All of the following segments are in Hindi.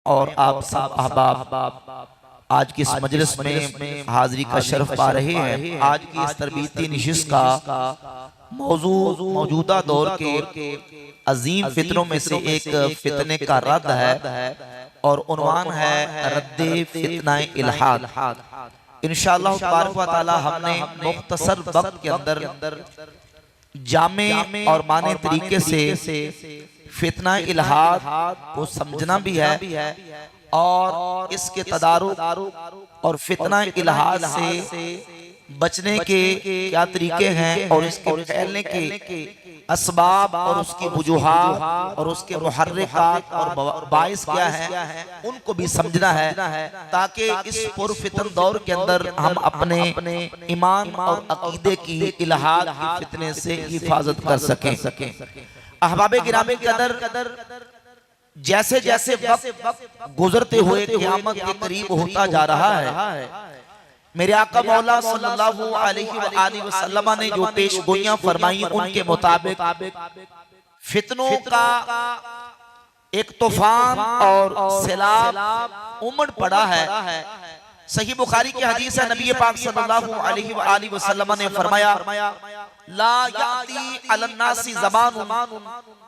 और आप सब अहबाब आज की इस मजलिस में हाजिरी का शर्फ पा रहे हैं। आज की इस तरबीती नशिस्त का मौजू मौजूदा दौर के अजीम फितनों में से एक फितने का रद्द है और उन्वान है रद्दे फितना इल्हाद। इंशाअल्लाह तबारक व तआला हमने मुख्तसर वक्त के अंदर जामे और माने तरीके से फितना इल्हाद को समझना भी है और इसके तदारुक और फितना इल्हाद से बचने के क्या तरीके हैं और इसके फैलने के असबाब और उसकी वजूहात और उसके मुहर्रिकात और बाइस क्या है उनको भी समझना है, ताकि इस पुरफितन दौर के अंदर हम अपने ईमान और अकीदे की इल्हाद की फितने से हिफाजत कर सकें। अहबाबे गिरामी के कदर जैसे जैसे वक्त गुजरते हुए क़यामत के करीब होता जा रहा है, मेरे आका मौला सल्लल्लाहु अलैहि वसल्लम ने जो पेशगोइयां फरमाई उनके मुताबिक फितनों का एक तूफान और सैलाब उमड़ पड़ा है। सही बुखारी की हदीस है, नबी पाक सल्लल्लाहु अलैहि वसल्लम ने फरमाया, ला याती अलन्नासी ज़मानुन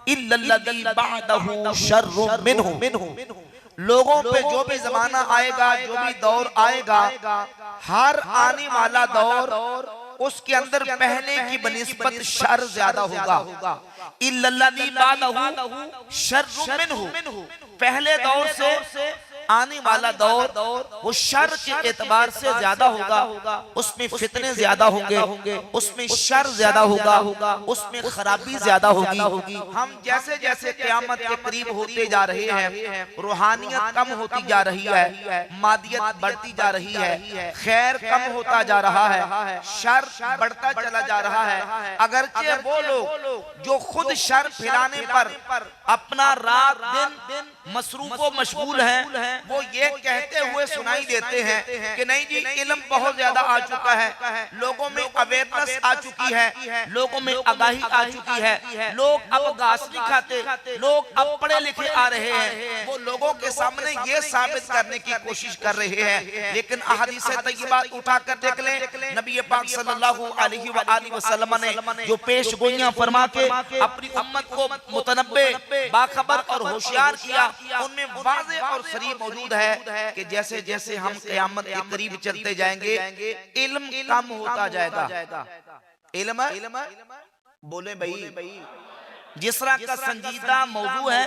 इल्लल्लज़ी बअदहु शर्रुम मिन्हु। लोगों पे जो भी जमाना आएगा, जो भी दौर आएगा, हर आने वाला दौर उसके अंदर पहले की बनिस्बत शर ज्यादा होगा। इल्लल्लज़ी बअदहु शर्रुम मिन्हु, पहले दौर से आने वाला दौर वो शर के एतबार से ज्यादा होगा, उसमें फितने ज्यादा होंगे, उसमें शर ज्यादा होगा, उसमें खराबी ज्यादा होगी। हम जैसे जैसे क़यामत के करीब होते जा रहे हैं, रूहानियत कम होती जा रही है, मादियत बढ़ती जा रही है, खैर कम होता जा रहा है, शर बढ़ता चला जा रहा है। अगरचे वो लोग जो खुद शर फैलाने पर अपना रात दिन मसरूफ व मशगूल हैं, वो ये कहते हुए सुनाई देते हैं कि नहीं जी इल्म बहुत ज्यादा आ चुका है, लोगों में अवेयरनेस आ चुकी है, लोगों में आगाही आ चुकी है, लोग अब घास नहीं खाते, लोग अब पढ़े लिखे आ रहे हैं, वो लोगों के सामने ये साबित करने की कोशिश कर रहे हैं। लेकिन अहादीस तय्यबात उठाकर देख लें, नबी पाक सल्लल्लाहु अलैहि वसल्लम ने जो पेशगोइयां फरमा के अपनी उम्मत को मुतनब्बे, बाखबर और होशियार किया, उनमें वाज़े और सरीह मौजूद है कि जैसे जैसे हम क़यामत के करीब चलते जाएंगे, इल्म कम होता जाएगा। इल्म बोले भाई, जिस तरह का संजीदा मौजू है,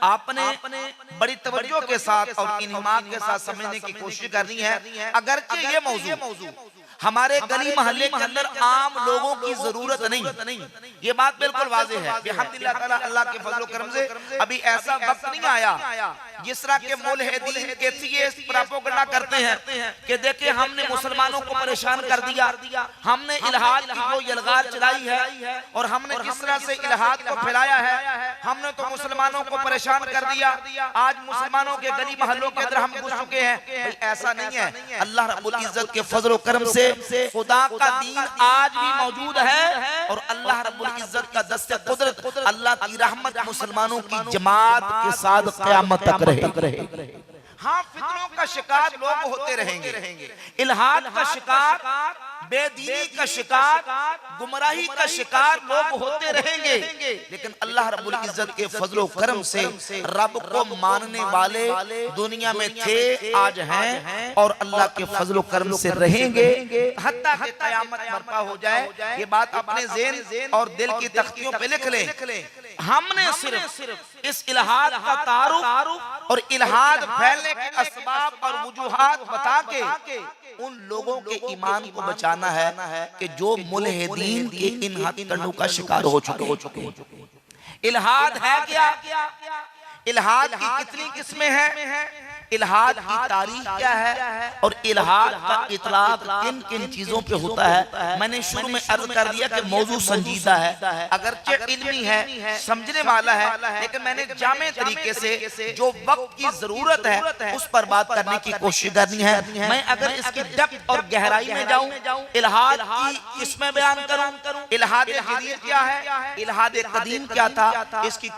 आपने बड़ी तवज्जो के साथ और इन्हिमाक के साथ समझने की कोशिश करनी है। अगर ये मौजू हमारे गली मोहल्ले के अंदर आम लोगों की जरूरत नहीं, ये बात बिल्कुल वाज़ेह है। अल्हम्दुलिल्लाह ताला अल्लाह के फजल करम से अभी ऐसा वक्त नहीं आया जिस तरह के मुल्हिदीन एथियस्ट प्रोपेगेंडा करते हैं कि देखिए हमने मुसलमानों को परेशान कर दिया, हमने इल्हाद की जो यलगार चलाई है और हमने किस तरह से इल्हाद को फैलाया है, हमने तो मुसलमानों को परेशान कर दिया, आज मुसलमानों के गली मोहल्लों के अंदर हम घुस चुके हैं। ऐसा नहीं है। अल्लाह रब्बुल इज्जत के फजल करम से खुदा का दीन आज भी मौजूद है और अल्लाह रब्बुल इज्जत का दस्ते कुदरत, अल्लाह की रहमत मुसलमानों की जमात के साथ क़यामत तक रहे। हाँ, फितनों का शिकार लोग होते रहेंगे, इल्हाद का शिकार, बेदीनी का शिकार, गुमराही का शिकार लोग होते रहेंगे, लेकिन अल्लाह रब्बुल इज्जत के फजलो करम से रब को मानने वाले दुनिया में थे, आज हैं और अल्लाह के फजलो करम से रहेंगे हत्ता कि क़यामत बर्पा हो जाए। ये बात अपने ज़हन और दिल की तख्तियों पे लिख लें। हमने सिर्फ इस इल्हाद का तारुफ और इल्हाद फैलने के असबाब और वजूहात बता के उन लोगों के ईमान को बचाना है कि जो मुल्हिदीन के इन हथकंडों का शिकार हो चुके। इल्हाद है क्या? इल्हाद की कितनी किस्में हैं? इल्हाद की तारीख क्या है और इल्हाद का इतलाक किन किन चीजों पे होता है। मैंने शुरू में अर्ज कर दिया कि मौजू संजीदा है, अगरचे इल्मी है, समझने वाला है, लेकिन मैंने जामे तरीके से जो वक्त की जरूरत है उस पर बात करने की कोशिश करनी है। मैं अगर इसकी डेप्थ और गहराई में जाऊं, इल्हाद की इसमें बयान करूं, इल्हाद जदीद क्या है, इल्हाद कदीम क्या था, इसकी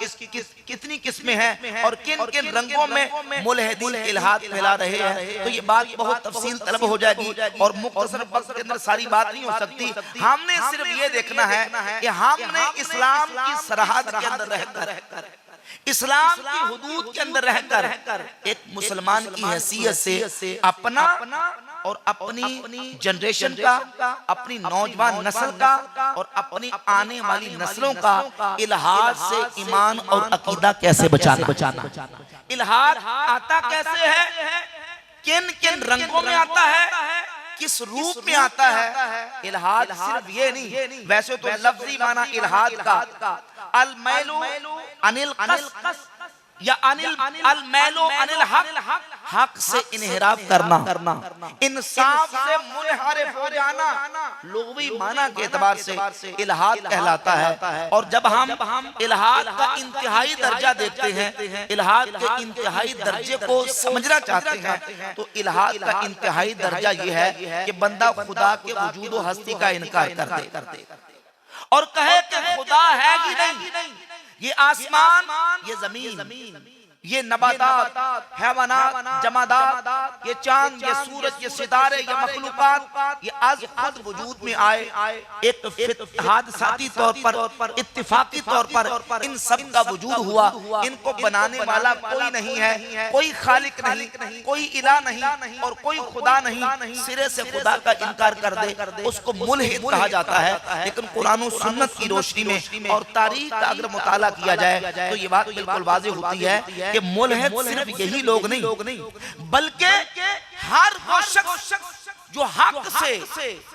कितनी किस्में हैं और किन किन रंगों में मुल्हिदीन इल्हाद फैला रहे हैं, तो ये बात बहुत तफसील तलब हो जाएगी और मुख्तसर वक्त के अंदर सारी बात नहीं हो सकती। हमने सिर्फ ये देखना है कि हमने इस्लाम की सरहद के अंदर रहकर, इस्लाम की हुदूद के अंदर रहकर एक मुसलमान की हैसियत से अपना और अपनी जनरेशन का, अपनी नौजवान नस्ल का और अपनी आने वाली नस्लों का इल्हाद से ईमान और अकीदा कैसे बचाना। इल्हाद आता कैसे है, किन किन रंगों में आता है, किस रूप में आता है। इल्हाद सिर्फ ये नहीं, वैसे तो लफ्जी माना इल्हाद का अल मैलू अनिल कस या अल मैलो अनिल हक, हक से इन्हिराफ करना, इंसाफ से मुनहरिफ हो जाना, लुग़वी माना के एतबार से इल्हाद कहलाता है। और जब हम इल्हाद का इंतहाई दर्जा देखते हैं, इल्हाद के इंतहाई दर्जे को समझना चाहते हैं, तो इल्हाद का इंतहाई दर्जा ये है कि बंदा खुदा के वजूद व हस्ती का इनकार कर दे और कहे कि खुदा है कि नहीं। ये आसमान, ये जमीन, ये नबातात, हैवानात, जमादात, ये चांद, ये सूरज, ये सितारे, ये मखलूकात, ये आज खुद वजूद में आए एक हादसाती तौर पर, इत्तिफाकी तौर पर इन सब का वजूद हुआ। इनको बनाने वाला कोई नहीं है, कोई खालिक नहीं, कोई इला नहीं और कोई खुदा नहीं। सिरे से खुदा का इनकार कर दे उसको मुल्हिद कहा जाता है। लेकिन कुरान और सुन्नत की रोशनी में और तारीख का अगर मुताला किया जाए तो ये बात बिल्कुल वाज़ेह होती है कि मुल्हिद सिर्फ यही लोग नहीं, बल्कि हर वो शख्स जो हक से,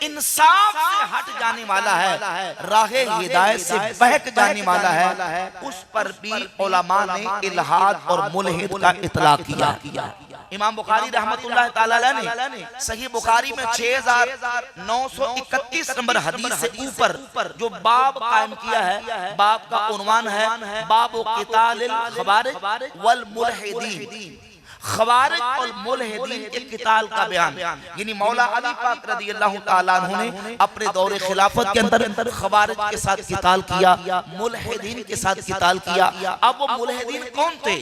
इंसाफ से हट जाने वाला है, राहे हिदायत से बहक जाने वाला है, उस पर भी उलमा ने इल्हाद और मुल्हिद का इतलाक किया। इमाम बुखारी रहमतुल्लाह ताला अलैह ने सही बुखारी में 6931 नंबर हदीस से ऊपर जो बाब कायम किया है, बाब का उन्वान है बाब क़ितालिल ख़वारिज वल मुल्हिदीन। ख़वारिज और मुल्हिदीन के क़िताल का बयान, यानी मौला अली पाक रज़ियल्लाहु ताला अन्हु ने अपने दौरे खिलाफत के अंदर ख़वारिज के साथ क़िताल किया, मुल्हिदीन के साथ क़िताल किया। अब वो मुल्हिदीन कौन थे,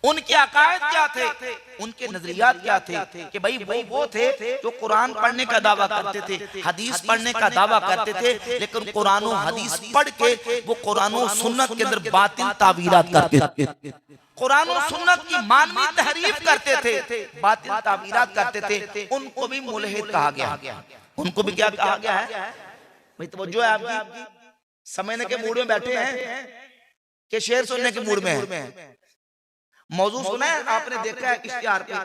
उनके अकायद क्या थे, उनके नजरियात क्या थे कि भाई वो थे जो कुरान पढ़ने का दावा करते थे, हदीस पढ़ने का दावा करते थे, लेकिन कुरान और हदीस पढ़ के वो कुरान और सुन्नत के अंदर बातिल तावीरात करते थे, कुरान और सुन्नत की मानवी तहरीफ करते थे, बातिल तावीरात करते थे। उनको भी मुल्हिद कहा गया। उनको भी क्या कहा गया है? भाई तवज्जो है आपकी, समझने के मूड में बैठे हैं कि शेर सुनने के मूड में है। मौजू सुना है आपने, देखा है इश्तिहार पे,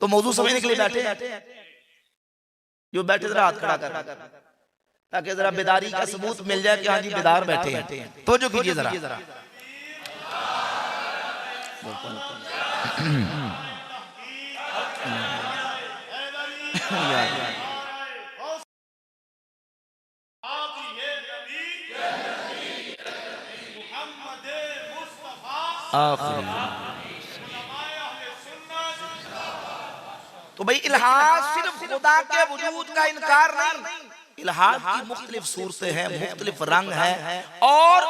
तो मौजू समझने के लिए बैठे हैं। जो बैठे जरा हाथ खड़ा कर ताकि जरा बेदारी का सबूत मिल जाए कि हाँ जी बेदार बैठे हैं। तो जो कीजिए जरा तो भाई इल्हाद सिर्फ खुदा के वजूद का इनकार नहीं, इल्हाद की मुख्तलिफ सूरतें हैं, मुख्तलिफ रंग हैं। और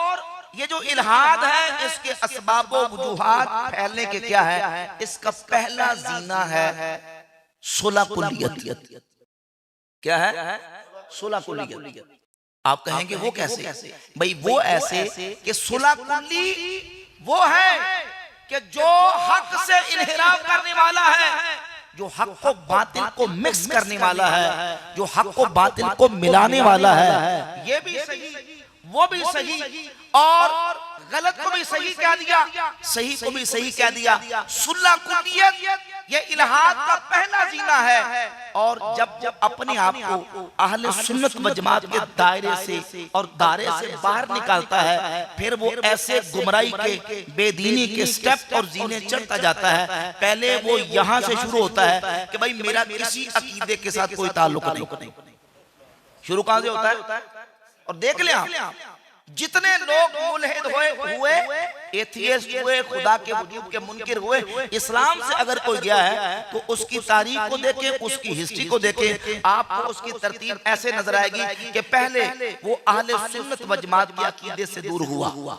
ये जो इल्हाद है इसके असबाब व वजूहात फैलने के क्या है? इसका पहला जीना है सुलह कुल्लियत। क्या है? सुलह कुल्लियत। आप कहेंगे वो कैसे? भाई वो ऐसे कि सुलह कुल्ली वो है कि जो हक से इन्हिराफ करने वाला है, जो हक को बातिल को मिक्स करने वाला है, जो हक को बातिल को मिलाने वाला है, ये भी सही वो भी सही, और गलत को भी सही कह दिया, सही को भी सही कह दिया। सुल्ला कुल्लियत ये इल्हाद का पहला जीना है। और जब अपने आप को अहले सुन्नत व जमात के दायरे से और दायरे से बाहर निकालता है, फिर वो ऐसे गुमराही के बेदीनी के स्टेप और जीने चढ़ता जाता है। पहले वो यहाँ से शुरू होता है कि भाई मेरा किसी अकीदे के साथ कोई ताल्लुक नहीं। शुरू कहां से होता है? और देख ले आप, जितने लोग मुल्हिद हुए, एथियस्ट हुए, खुदा के वजूद के मुनकिर हुए, इस्लाम से अगर कोई गया है तो उसकी तारीख को देखें, उसकी हिस्ट्री को देखें, आपको उसकी तरतीब ऐसे नजर आएगी कि पहले वो अहले सुन्नत व जमात के अकीदे से दूर हुआ,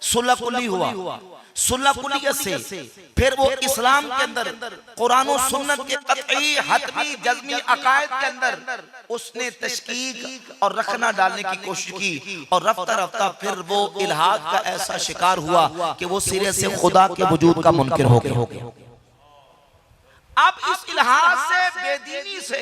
सुलह कुली हुआ, सुलह कुलियत से फिर वो इस्लाम के अंदर कुरान और सुन्नत के कतई हतमी जज़मी अकायद के अंदर उसने तशकीक और रखना डालने की कोशिश की, और रफ्ता रफ्ता फिर वो इल्हाद का ऐसा शिकार हुआ कि वो सिरे से खुदा के वजूद का मुनकिर हो गया। अब इस इल्हाद से, बेदीनी से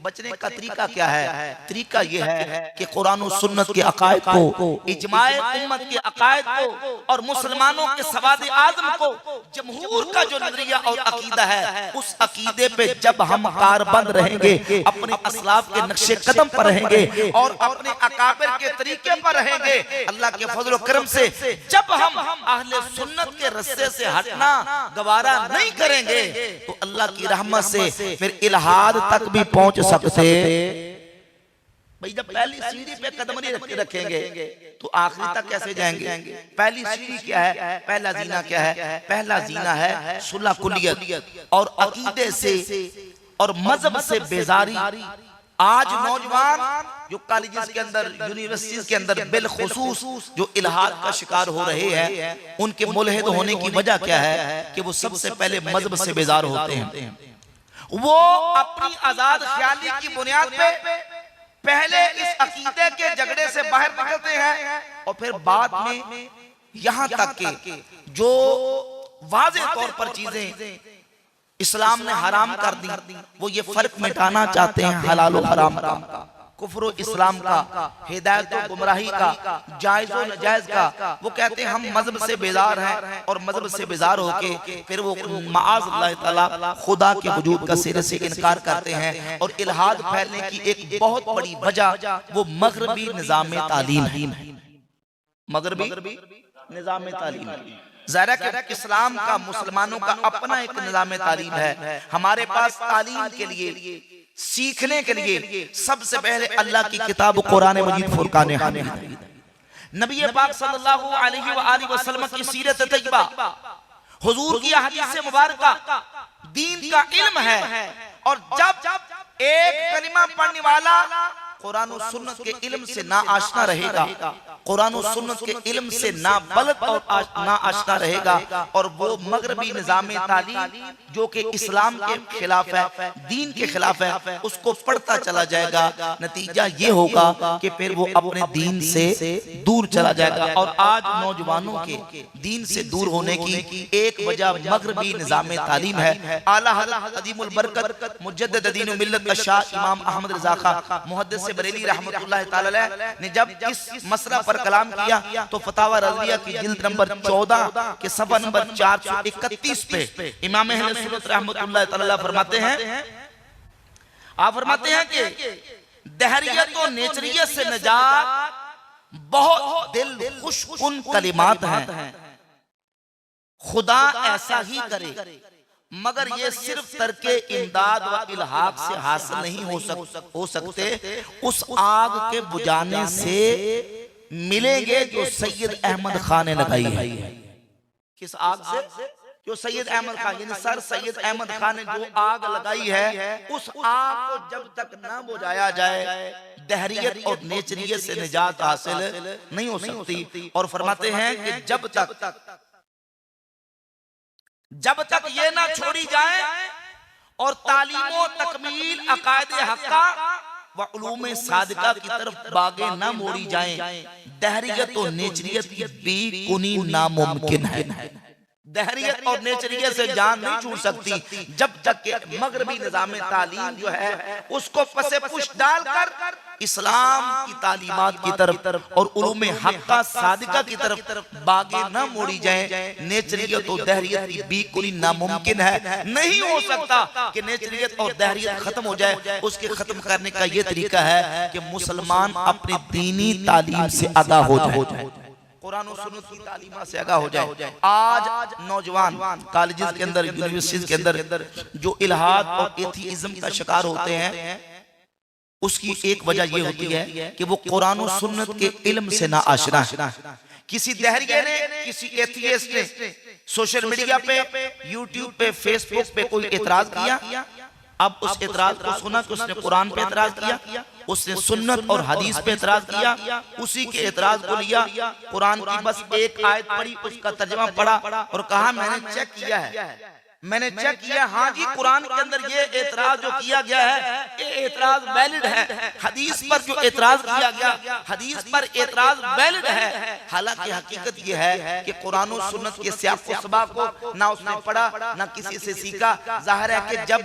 बचने का तरीका क्या है? तरीका यह है कि कुरान और सुन्नत के अकायद को, इजमाए उम्मत के अकायद को और मुसलमानों के सवाद आज़म को, जमहूर का जो नजरिया और अकीदा है, उस अकीदे पे जब हम कारबंद रहेंगे, अपने असलाफ के नक्शे कदम पर रहेंगे और अपने अकाबिर के तरीके पर रहेंगे, अल्लाह के फजल और करम से जब हम अहले सुन्नत के रस्ते से हटना गवारा नहीं करेंगे तो अल्लाह की रहमत से फिर इल्हाद तक भी पहुंच सकते। भाई जब पहली सीढ़ी पे कदम नहीं रखेंगे तो आखिरी तक कैसे जाएंगे? पहली सीढ़ी क्या है? पहला जीना क्या है? पहला जीना है सुलह कुलियत और अकीदे से और मजहब से बेजारी। आज नौजवान जो कॉलेजेस के अंदर, यूनिवर्सिटीज के अंदर बिलखुसूस जो इल्हाद का शिकार हो रहे हैं, उनके मुल्हिद होने की वजह क्या है? कि वो सबसे पहले मजहब से बेजार होते हैं। वो अपनी आजाद ख्याली की बुनियाद पे पहले इस अकीदे के झगड़े से बाहर निकलते हैं और फिर बाद में यहां तक के जो वाज़ेह तौर पर चीजें इस्लाम ने हराम कर दी, वो ये फर्क मिटाना चाहते हैं हलाल और हराम का, कुफ्र इस्लाम का, हिदायत और गुमराही का, जायज और नाजायज का। वो कहते हैं हम मजहब से बेजार हैं और मजहब से बेजार होके फिर वो माअज़ल्लाह ताला खुदा के वजूद का सिरे से इनकार करते हैं। और इल्हाद फैलने की एक बहुत बड़ी वजह वो मगरबी निज़ाम तालीम है, मगरबी निज़ाम तालीम। ज़ाहिर है कि इस्लाम का, मुसलमानों का अपना एक निज़ाम तालीम है। हमारे पास तालीम के लिए, सीखने के लिए सबसे पहले अल्लाह की किताब कुरान मजीद फुरकान हमीद, नबी पाक सल्लल्लाहु अलैहि वसल्लम की सीरत तैयबा, हुजूर की हदीस मुबारका दीन का इल्म है। और जब एक कलिमा पढ़ने वाला कुरान और सुन्नत के इल्म से ना आशना रहेगा, कुरान और सुन्नत के इल्म से ना बलद और ना आशना रहेगा, और वो मगरबी निज़ाम तालीम जो कि इस्लाम के खिलाफ है, दीन के खिलाफ है, उसको पढ़ता चला जाएगा, नतीजा ये होगा कि फिर वो अपने दीन से दूर चला जाएगा। और आज नौजवानों के दीन से दूर होने की एक वजह मगरबी निज़ाम तालीम है। आला हज़रत अज़ीमुल बरकत मुजद्दिद दीन व मिल्लत का शाह इमाम अहमद रज़ा खां मुहद्दिस बरेली रहमतुल्लाह ताला अलैह ने जब इस मसला पर कलाम किया तो फतावा रज़िया की जिल्द नंबर 14 के सफ़ा नंबर 431 पे इमाम अहले सुन्नत रहमतुल्लाह ताला फरमाते हैं, आप फरमाते हैं कि दहरियत और नेचरियत से निजात बहुत दिल खुशकुन कलिमात हैं, खुदा ऐसा ही करे, मगर ये सिर्फ तरके इमदाद व इल्हाक से हासिल नहीं हो सकते, उस आग के बुझाने से मिलेंगे जो सैयद अहमद खान ने लगाई है। किस आग से? जो सैयद अहमद खान यानी सर सैयद अहमद खान ने जो आग लगाई है, उस आग को जब तक न बुझाया जाए दहरियत और नेचरियत से निजात हासिल नहीं हो सकती। और फरमाते हैं कि जब तक ये ना छोड़ी जाए और तालीमो तकमील अकायद हक्का व उलूम सादिका की तरफ बागे ना मोड़ी जाएं, दहरियत और नेचरियत की बेकुनी नामुमकिन है। दहरियत और नेचरियत से जान नहीं छूट सकती जब तक कि मगरबी निज़ाम तालीम जो है उसको फसे पुश डालकर इस्लाम की तालीमात की तरफ और उलूम हक्का सादिका की तरफ बागे न मोड़ी जाए। नेचरियत और दहरियत की बिल्कुल नामुमकिन है, नहीं हो सकता कि नेचरियत और दहरियत खत्म हो जाए। उसके खत्म करने का ये तरीका है कि मुसलमान अपनी दीनी तालीम से आगाह हो जाए, कुरान और सुन्नत की तालीमा से आगाह हो जाए। आज नौजवान कॉलेजेस के अंदर, यूनिवर्सिटीज के अंदर जो इल्हाद और एथीइज्म का शिकार होते हैं, उसकी एक वजह ये होती है कि वो कुरान और सुन्नत के इल्म से ना आशना है। किसी दहरिये ने, किसी एथियस्ट ने सोशल मीडिया पे, यूट्यूब पे, फेसबुक पे कोई एतराज किया, अब उस एतराज को सुना कि उसने कुरान पे एतराज किया, उसने सुन्नत और हदीस पे एतराज किया, उसी के एतराज को लिया, कुरान की बस एक आयत पढ़ी, उसका तर्जुमा पढ़ा और कहा मैंने चेक किया है, मैंने चेक किया, हाँ जी कुरान के अंदर ये एतराज जो किया गया है ये एतराज वैलिड है, हदीस पर जो एतराज किया गया हदीस पर एतराज वैलिड है। हालांकि हकीकत ये है कि कुरान और सुन्नत के सियाक व सबाक को ना उसने पढ़ा ना किसी से सीखा। जाहिर है कि जब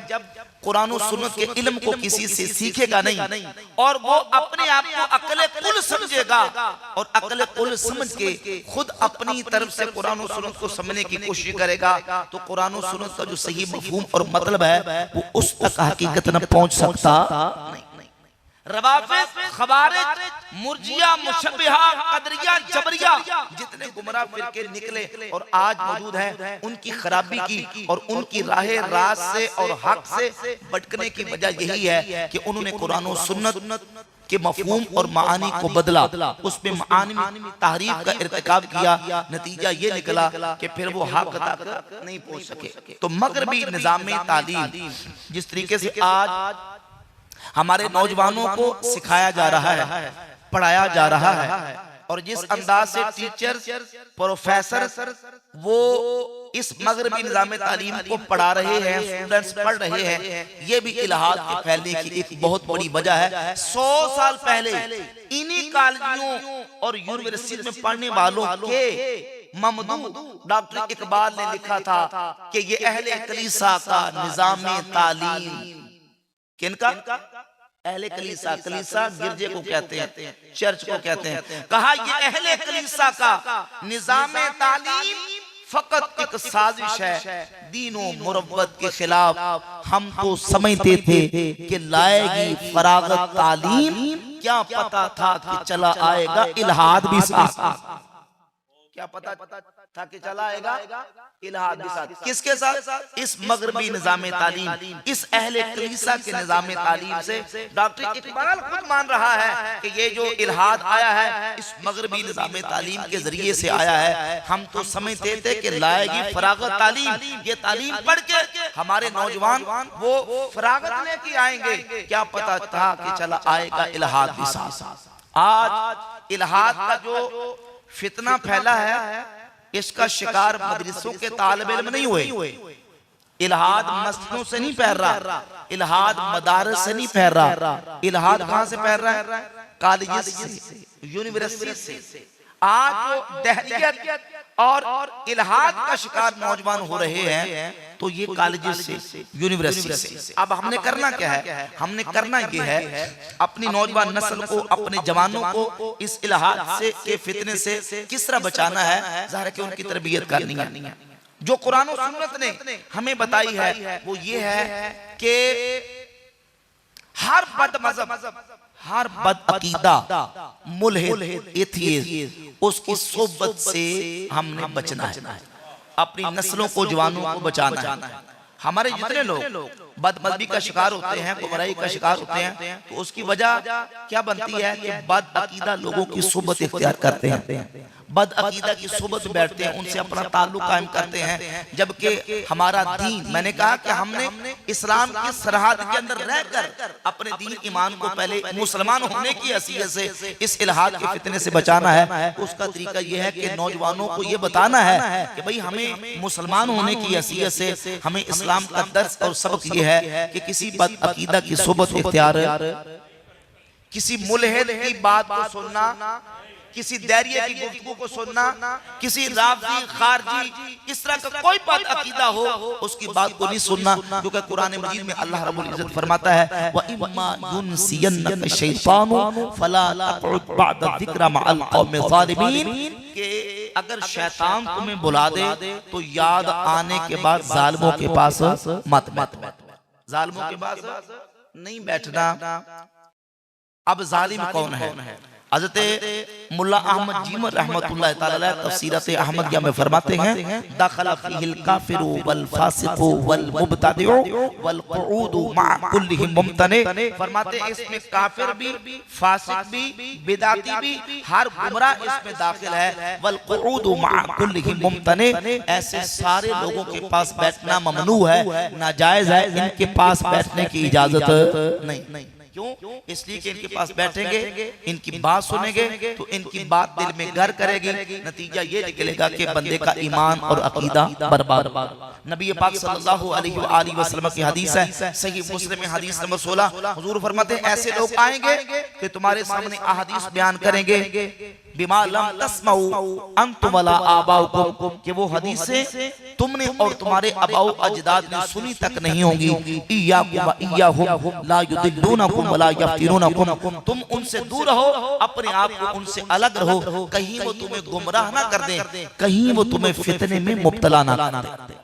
कुरान और सुन्नत के इल्म को किसी से सीखेगा नहीं और वो अपने आप को अक्ल कुल समझेगा और अक्ल कुल समझ के खुद अपनी तरफ से कुरान और सुन्नत को समझने की कोशिश करेगा, तो कुरान और सुन्नत का जो सही मफहूम और मतलब है वो उस तक हकीकत न पहुंच सकता नहीं। रवाफिज, खवारिज, मुर्जिया, मुशब्बिहा, कदरिया, जबरिया जितने गुमराह फिरके निकले और आज मौजूद हैं, उनकी खराबी की और उनकी राहे राज से और हक से भटकने की वजह यही है कि उन्होंने कुरान और सुन्नत के मफहूम और मानी को बदला, उसमें मानी तहरीफ का इर्तिकाब किया। नतीजा ये निकला कि फिर वो हक तक नहीं पहुंच सके। तो मगरबी निज़ाम तालीम जिस तरीके से आज हमारे नौजवानों को सिखाया जा रहा है, पढ़ाया जा रहा है और जिस अंदाज से टीचर, प्रोफेसर वो इस मगरबी निज़ाम तालीम को पढ़ा रहे हैं, स्टूडेंट्स पढ़ रहे हैं, ये भी इल्हाद के फैलने की एक बहुत बड़ी वजह है। 100 साल पहले इन्हीं कॉलेजों और यूनिवर्सिटी में पढ़ने वालों के ममदू डॉक्टर इकबाल ने लिखा था कि ये अहले कलीसा का निज़ाम तालीम, किनका? अहले कलीसा, कलीसा गिरजे को कहते हैं, चर्च को कहते हैं। कहा ये अहले कलीसा का निज़ाम तालीम फकत एक साजिश है दीनों मुरव्वत के खिलाफ। हम तो समझते थे कि लाएगी फरागत तालीम, क्या पता था कि चला आएगा इल्हाद भी साथ। क्या पता था कि चला आएगा इल्हाद भी साथ। किसके साथ? इस मगरबी निज़ाम तालीम, इस अहले कलीसा के निज़ाम तालीम से डॉक्टर इकबाल खुद मान रहा है कि ये जो इल्हाद आया है इस मगरबी निज़ाम तालीम के जरिए से आया है। हम तो समझते थे कि लाएगी फरागत तालीम, ये तालीम पढ़ के हमारे नौजवान वो फरागत लेके आएंगे, क्या पता था कि चला आएगा इल्हाद भी साथ। आज इल्हाद का जो फितना फैला है इसका शिकार मदरसों के तालिब इल्म नहीं हुए। इल्हाद मस्जिदों से नहीं फैल रहा, इल्हाद मदारस से नहीं फैल रहा, इल्हाद कहां से फैल रहा है? कॉलेजेस से, यूनिवर्सिटी से। आज जो दहरियत और इल्हाद का शिकार नौजवान हो रहे हैं तो ये कॉलेजेस से, यूनिवर्सिटी से। अब हमने करना क्या है? हमने करना ये है अपनी नौजवान नस्ल को, अपने जवानों को इस इल्हाद से के फितने से किस तरह बचाना है। ज़ाहिर है कि उनकी तरबियत करनी है। जो कुरान और सुन्नत ने हमें बताई है वो ये है कि हर बद मज़हब, हर बद अकीदा, मुल्हिद, एथीइस्ट, उसकी सोबत से हमने बचना है। अपनी नस्लों को, जवानों को बचाना है। हमारे जितने लोग बदमज़हबी का शिकार होते हैं, गुमराही का शिकार होते हैं, तो उसकी वजह क्या बनती है कि बद अकीदा लोगों की सोबत इख्तियार करते हैं, बद अकीदा की सोबत बैठते हैं, उनसे अपना ताल्लुक कायम करते हैं। जबकि हमारा दीन, मैंने कहा कि हमने इस्लाम की सरहद के अंदर रहकर अपने दीन ईमान को पहले मुसलमान होने की हैसियत से इस इल्हाद के फितने से बचाना है। उसका तरीका यह है कि नौजवानों को यह बताना है कि भाई हमें मुसलमान होने की हैसियत से हमें इस्लाम का दर्स और सबक यह है कि किसी बद अकीदा की सोबत इख्तियार, किसी मुल्हिद की बात को सुनना, किसी दैरिये की गुफ्तगू को सुनना, किसी राफ़ज़ी खारजी इस तरह का कोई बात अकीदा हो उसकी बात को नहीं सुनना, क्योंकि कुरान मजीद में अल्लाह रब्बुल इज्जत फरमाता है व इम्मा युनसियन्नका शैतानु फला तक़उद बअद ज़िक्रा मअल क़ौमि ज़ालिमीन, कि अगर शैतान तुम्हें बुला दे तो याद आने के बाद जालिमों के पास मत जालिमों के पास नहीं बैठना। अब जालिम कौन है? हज़रत मुल्ला अहमद जीमर रहमतुल्लाह ताला अलैह तफसीरत अहमदिया में फरमाते हैं दखला फीहिल काफिरु वल फासिकु वल मुब्तदिउ वल क़ुऊदु मअ कुल्लिहिम मुम्तने, फरमाते हैं इसमें काफिर भी, फासिक भी, बिदाती भी, हर गुमराह इसमें दाखिल है। वल क़ुऊदु मअ कुल्लिहिम मुम्तने, ऐसे सारे लोगों के पास बैठना ममनू है, नाजायज है, इनके पास बैठने की इजाजत नहीं। क्यों? इसलिए कि इनके पास बैठेंगे, इनकी बात सुनेंगे तो इनकी बात दिल में घर करेगी, नतीजा ये निकलेगा कि बंदे का ईमान और अकीदा बर्बाद। नबी पाक सल्लल्लाहु अलैहि वसल्लम की हदीस है, सही मुस्लिम में हदीस नंबर 16, हुजूर फरमाते हैं ऐसे लोग आएंगे कि तुम्हारे सामने अहादीस बयान करेंगे बिमा लम तस्माउ अंतुम वला आबाउकुम, कि वो हदीसें तुमने और तुम्हारे अबाउ अजदाद ने सुनी तक नहीं होंगी। इय्याकुम व इय्याहुम ला युदिल्लूनकुम वला यफ्तिनूनकुम, तुम उनसे दूर रहो, अपने आप को उनसे अलग रहो, कहीं वो तुम्हें गुमराह ना कर दें, कहीं वो तुम्हें फितने में मुब्तला ना कर दें।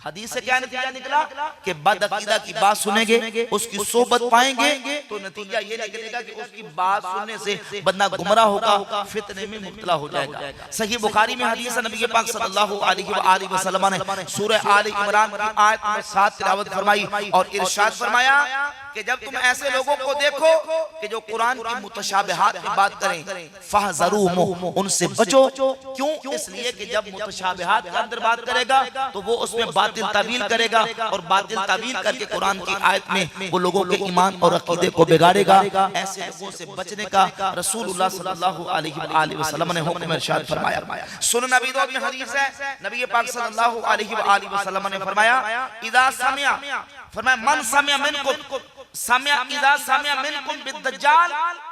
हदीस से क्या नतीजा निकला कि बदअकीदा की बात सुनेंगे, उसकी सोबत पाएंगे तो नतीजा ये निकलेगा कि उसकी बात सुनने से बंदा गुमराह होगा, फितने में मुब्तला हो जाएगा। सही बुखारी में हदीस है, नबी पाक सल्लल्लाहु अलैहि वसल्लम ने सूरह आले इमरान की आयत नंबर 7 तिलावत फरमाई और इरशाद फरमाया कि जब तुम ऐसे लोगों को देखो कि जो कुरान की मुतशाबिहात की बात करें, फहज़रूहुम, उनसे बचो। क्यों? इसलिए कि जब मुतशाबिहात के अंदर बात करेगा तो वो उसमें बातिल तावील करेगा और बातिल तावील करके कुरान की आयत में वो लोगों के ईमान और अकीदे को बिगाड़ेगा। ऐसे लोगों से बचने का रसूलुल्लाह सल्लल्लाहु अलैहि वसल्लम ने हुक्म इरशाद फरमाया। सुनन अबी दाऊद में हदीस है, नबी पाक सल्लल्लाहु अलैहि वसल्लम ने फरमाया इदा समिया, फरमाया मन समिया मिनकुम समिया इदा समिया मिनकुम बिद्दज्जाल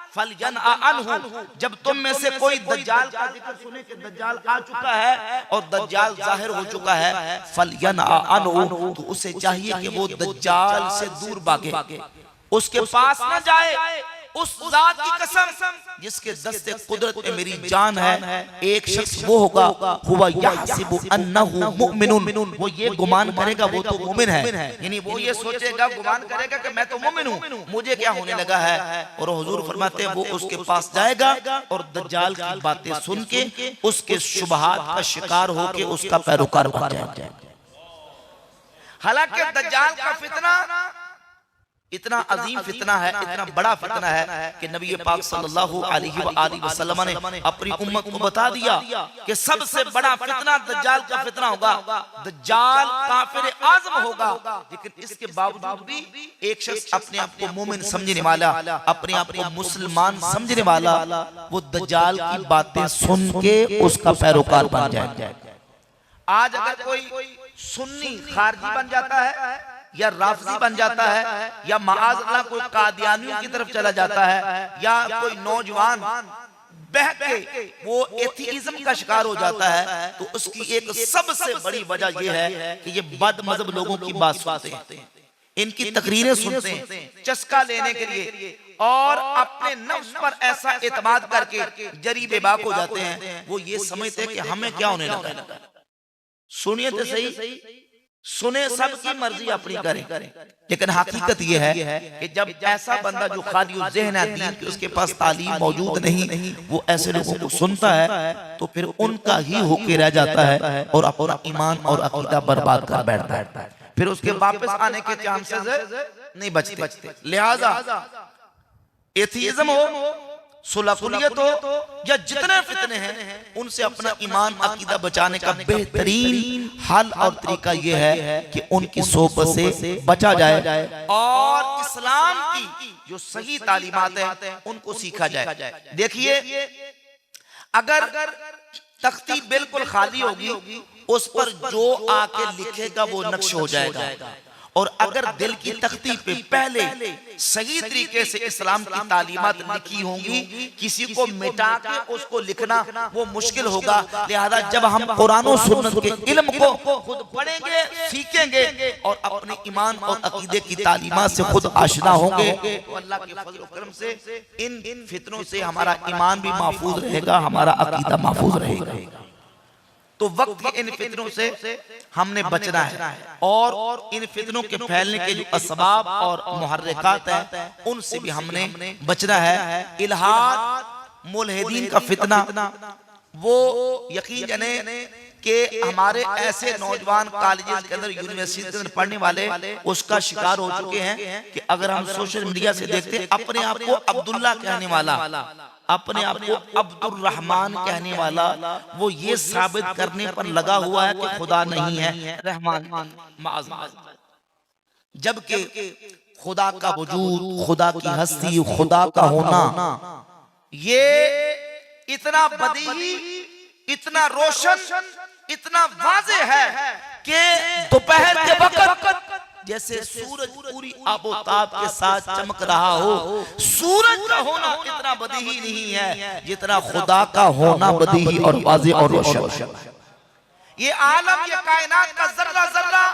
फलयनअ अन्हु, जब तुम में से कोई दज्जाल का जिक्र सुने कि दज्जाल आ चुका है और दज्जाल जाहिर हो चुका है, फलयनअ अन्हु, तो उसे चाहिए कि वो दज्जाल से दूर भागे, उसके पास न जाए। उस जात की कसम जिसके दस्ते कुदरत में मेरी जान है, एक शख्स वो होगा हुवा यहसिबु अन्नहु मुमिनुन, वो ये गुमान करेगा वो तो मोमिन है, यानी वो ये सोचेगा, गुमान करेगा कि मैं तो मोमिन हूँ, मुझे क्या होने लगा है। और हुजूर फरमाते हैं वो उसके पास जाएगा और दज्जाल की बातें सुन के उसके शुबहात का शिकार होके उसका पैरोकार बन जाएगा। हालांकि दज्जाल का फितना इतना अजीम फितना है, इतना बड़ा फितना है कि नबी पाक सल्लल्लाहु अलैहि वसल्लम ने अपनी उम्मत को बता दिया कि सबसे बड़ा फितना दज्जाल का फितना होगा। दज्जाल काफिर आज़म होगा, लेकिन इसके बावजूद भी एक शख्स अपने आप को मोमिन समझने वाला, अपने आप को मुसलमान समझने वाला, वो दज्जाल की बातें सुन के उसका पैरोकार बन जाएगा। आज अगर कोई सुन्नी खारजी बन जाता है या राफ़ज़ी बन जाता है या माअज़ल्लाह कोई कादियानियों की तरफ चला जाता है या कोई नौजवान बह के वो एथीइज्म का शिकार हो जाता है, तो उसकी एक सबसे बड़ी वजह यह है कि ये बदमज़हब लोगों की बात सुनते हैं, इनकी तकरीरें सुनते हैं चस्का लेने के लिए और अपने नफ्स पर ऐसा एतमाद करके जरी बेबाक हो जाते हैं। वो ये समझते हैं कि हमें क्या होने लगा। सुनिए तो सही, सुने सबकी मर्जी अपनी करें, लेकिन हकीकत यह है कि जब ऐसा बंदा जो खाली ज़हन है दीन की, उसके पास तालीम मौजूद नहीं, वो ऐसे लोगों को सुनता है तो फिर उनका ही होके रह जाता है और अपना ईमान और अकीदा बर्बाद कर बैठता है, फिर उसके वापस आने के चांसेस नहीं बचते। लिहाजा एथीइज्म हो, सुलकुलियत हो या जितने फितने हैं, उनसे अपना ईमान अकीदा बचाने का बेहतरीन हल और तरीका यह है कि उनकी सोबत से बचा जाए और इस्लाम की जो सही तालीमात है उनको सीखा जाए। देखिए, अगर तख्ती बिल्कुल खाली होगी, उस पर जो आके लिखेगा वो नक्श हो जाएगा, और अगर दिल की तख्ती पे पहले सही तरीके से इस्लाम की तालीमात लिखी होंगी, किसी को मिटा के उसको लिखना वो मुश्किल होगा। लिहाजा जब हम कुरान और सुन्नत के इल्म को खुद पढ़ेंगे, सीखेंगे और अपने ईमान और अकीदे की तालीमात से खुद आशना होंगे, तो अल्लाह के फजल और करम से इन फितनों से हमारा ईमान भी महफूज रहेगा, हमारा अकीदा महफूज रहेगा। तो वक्त की इन फितनों से हमने बचना है और इन फितनों के फैलने के जो असबाब और मुहर्रिकात हैं उनसे भी हमने बचना है। इल्हाद मुल्हिदीन का फितना, वो यकीन जाने कि हमारे ऐसे नौजवान कॉलेजेस के अंदर, यूनिवर्सिटी के अंदर पढ़ने वाले उसका शिकार हो चुके हैं कि अगर हम सोशल मीडिया से देखते हैं, अपने आप को अब्दुल्ला कहने वाला, अपने आप को अब्दुल रहमान कहने वाला, वो ये साबित करने पर लगा हुआ है कि खुदा नहीं है, रहमान, जबकि खुदा का वजूद, खुदा की हस्ती, खुदा का होना ये इतना बदीही, इतना रोशन, इतना वाज़े है कि दोपहर के वक्त जैसे सूरज पूरी आबोताब के साथ चमक रहा हो, सूरज का होना इतना बदीही नहीं है जितना खुदा का होना बदीही और वाज़े और रोशन। ये आलम, ये कायनात का जर्रा जर्रा,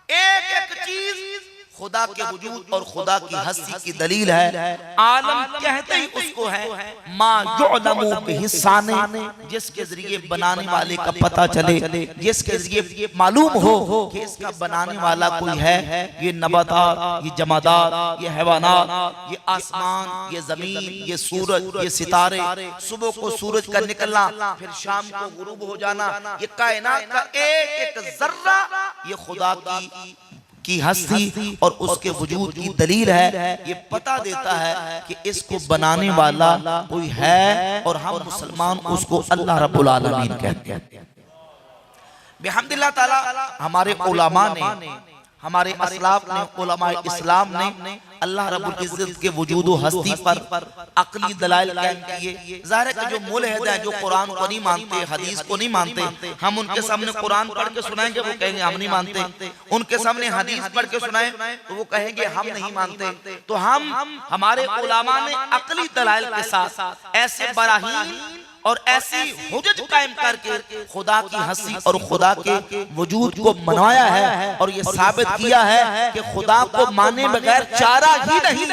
एक एक चीज खुदा के वजूद और खुदा की हस्ती की दलील है। आलम कहते ही उसको है मा युअलमु बिहिस्साने, जिसके जरिए बनाने वाले का पता चले, जिसके जरिए मालूम हो कि इसका बनाने वाला कोई है। ये नबातात, ये जमादात, ये हैवानात, ये आसमान, ये जमीन, ये सूरज, ये सितारे, सुबह को सूरज का निकलना, फिर शाम को गुरूब हो जाना, ये कायनात का एक एक जर्रा ये खुदा की हस्ती और उसके वजूद की दलील है। ये पता देता है कि इसको बनाने वाला कोई है और हम मुसलमान उसको अल्लाह रब्बुल आलमीन कहते हैं। बिहम्दिल्लाह ताला हमारे उलमा ने, हमारे असलाफ ने, उलमा इस्लाम ने अल्लाह रब्बुल इज्जत के वजूद व हस्ती पर अक्ली दलाइल कायम किए। ज़ाहिर है कि जो मुल्हिद हैं, जो कुरान को नहीं मानते, हदीस को नहीं मानते, हम उनके सामने कुरान पढ़ के सुनाएंगे वो कहेंगे हम नहीं मानते, उनके सामने हदीस पढ़ के सुनाएं तो वो कहेंगे हम नहीं मानते। तो हमारे उलमा ने अक्ली दलाइल के साथ ऐसे बराहीन और ऐसी हुज्जत कायम करके खुदा की हस्ती और खुदा के वजूद को मनवाया है और ये साबित किया है कि खुदा को माने बगैर चारा ही नहीं,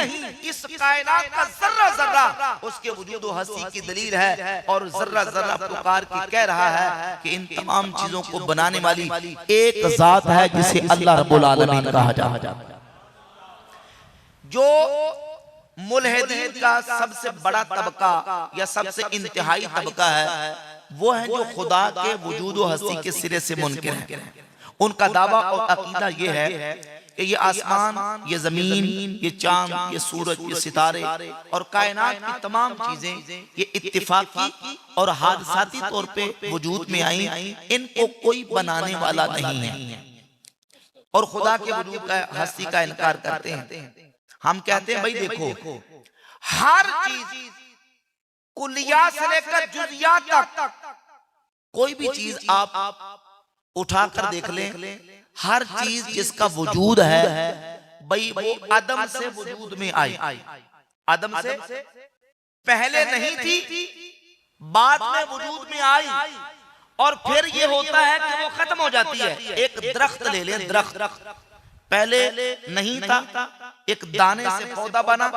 इस कायनात का जर्रा जर्रा उसके वजूद और हस्ती की दलील है। और जर्रा जर्रा पुकार के कह रहा है कि इन तमाम चीजों को बनाने वाली एक जात है जिसे अल्लाह रब्बुल आलमीन कहा जाता है। जो मुल्हिदीन का सबसे बड़ा तबका या सबसे इंतहाई तबका है वो है जो खुदा के वजूद व हस्ती के सिरे से मुनकिर है। उनका दावा और अकीदा ये है कि ये आसमान, ये जमीन, ये चांद, ये सूरज, ये सितारे और कायनात की तमाम चीजें ये इत्तिफाकी और हादसाती तौर पे वजूद में आई, इनको कोई बनाने वाला नहीं है और खुदा के वजूद का, हस्ती का इनकार करते हैं। हम कहते हैं भाई देखो, हर चीज कुलियात से लेकर जुज़ियात तक कोई भी चीज आप उठाकर देख लें, हर चीज जिसका वजूद है भाई वो आदम से वजूद में आई, आदम से पहले नहीं थी, बाद में वजूद में आई और फिर ये होता है कि वो खत्म हो जाती है। एक दरख्त ले लें, दरख्त पहले नहीं था, एक दाने से पौधा बना,